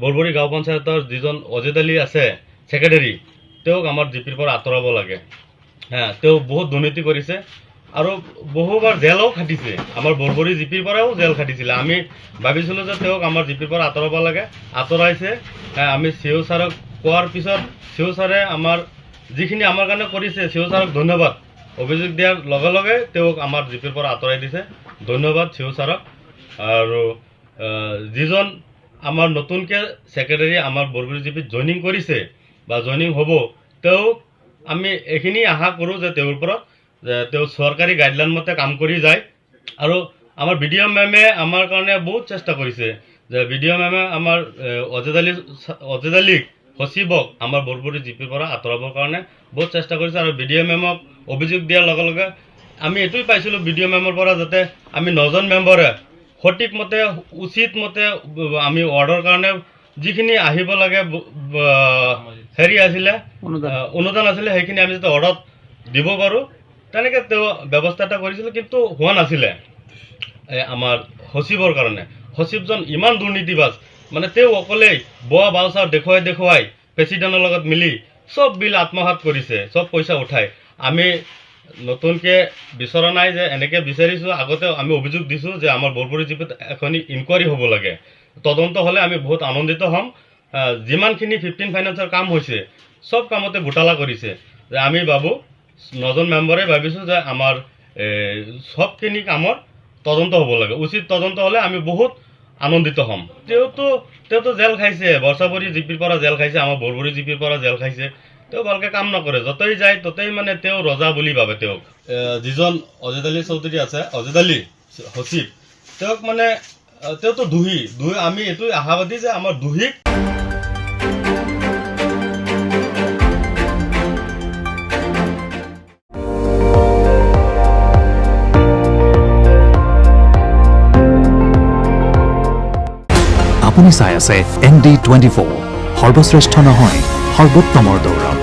বৰবৰী গাঁও পঞ্চায়তৰ যিজন অজিত আলী আছে সেক্ৰেটাৰী তেওঁক আমাৰ জিপিৰ পৰা আঁতৰাব লাগে। তেওঁ বহুত দুৰ্নীতি কৰিছে আৰু বহুবাৰ জেলো খাটিছে। আমাৰ বৰবৰী জিপিৰ পৰাও জেল খাটিছিলে। আমি ভাবিছিলোঁ যে তেওঁক আমাৰ জিপিৰ পৰা আঁতৰাব লাগে, আঁতৰাইছে। আমি চিও ছাৰক কোৱাৰ পিছত চিও ছাৰে আমাৰ যিখিনি আমাৰ কাৰণে কৰিছে, চিও ছাৰক ধন্যবাদ। অভিযোগ দিয়াৰ লগে লগে তেওঁক আমাৰ জিপিৰ পৰা আঁতৰাই দিছে। ধন্যবাদ চিও ছাৰক। আৰু যিজন আমাৰ নতুনকৈ সেক্ৰেটাৰী আমাৰ বৰবৰী জিপিত জইনিং কৰিছে বা জইনিং হ'ব, তেওঁক আমি এইখিনি আশা কৰোঁ যে তেওঁৰ পৰা তেওঁ চৰকাৰী গাইডলাইন মতে কাম কৰি যায়। আৰু আমাৰ BDO মেমে আমাৰ কাৰণে বহুত চেষ্টা কৰিছে যে BDO মেমে আমাৰ অজিত আলীক সচিবক আমাৰ বৰবৰী জিপিৰ পৰা আঁতৰাবৰ কাৰণে বহুত চেষ্টা কৰিছে। আৰু BDO মেমক অভিযোগ দিয়াৰ লগে লগে আমি এইটোৱে পাইছিলোঁ BDO মেমৰ পৰা, যাতে আমি 9জন মেম্বাৰে সঠিক মতে উচিত মতে আমি ৱাৰ্ডৰ কাৰণে যিখিনি আহিব লাগে হেৰি আছিলে অনুদান আছিলে, সেইখিনি আমি যাতে ৱাৰ্ডত দিব পাৰোঁ, তেনেকৈ তেওঁ ব্যৱস্থা এটা কৰিছিল। কিন্তু হোৱা নাছিলে আমাৰ সচিবৰ কাৰণে। সচিবজন ইমান দুৰ্নীতিবাজ, মানে তেওঁ অকলেই বোৱা বাউচাৰ দেখুৱাই প্ৰেচিডেণ্টৰ লগত মিলি চব বিল আত্মসাৎ কৰিছে, চব পইচা উঠাই। আমি নতুনকৈ বিচৰা নাই যে এনেকৈ বিচাৰিছোঁ। আগতে আমি অভিযোগ দিছোঁ যে আমাৰ বৰবৰী জিপিত এখন ইনকুৱাৰী হ'ব লাগে, তদন্ত হ'লে আমি বহুত আনন্দিত হ'ম। যিমানখিনি 15 ফাইনেন্সৰ কাম হৈছে চব কামতে ঘোটালা কৰিছে। যে আমি ভাবোঁ 9জন মেম্বাৰে ভাবিছোঁ যে আমাৰ সবখিনি কামৰ তদন্ত হ'ব লাগে, উচিত তদন্ত হ'লে আমি বহুত আনন্দিত হ'ম। তেওঁতো জেল খাইছে, বৰচাবৰী জিপিৰ পৰা জেল খাইছে, আমাৰ বৰবৰী জিপিৰ পৰা জেল খাইছে। তেওঁ ভালকৈ কাম নকৰে, য'তেই যায় ত'তেই মানে তেওঁ ৰজা বুলি ভাবে। তেওঁক যিজন অজিত আলী চৌধুৰী আছে, অজিত আলী সচিব, তেওঁক মানে তেওঁতো দোষী। আমি এইটোৱে আশাবাদী যে আমাৰ দোষীক আপুনি চাই আছে ND24, সৰ্বশ্ৰেষ্ঠ নহয় সৰ্বোত্তমৰ দৌৰ।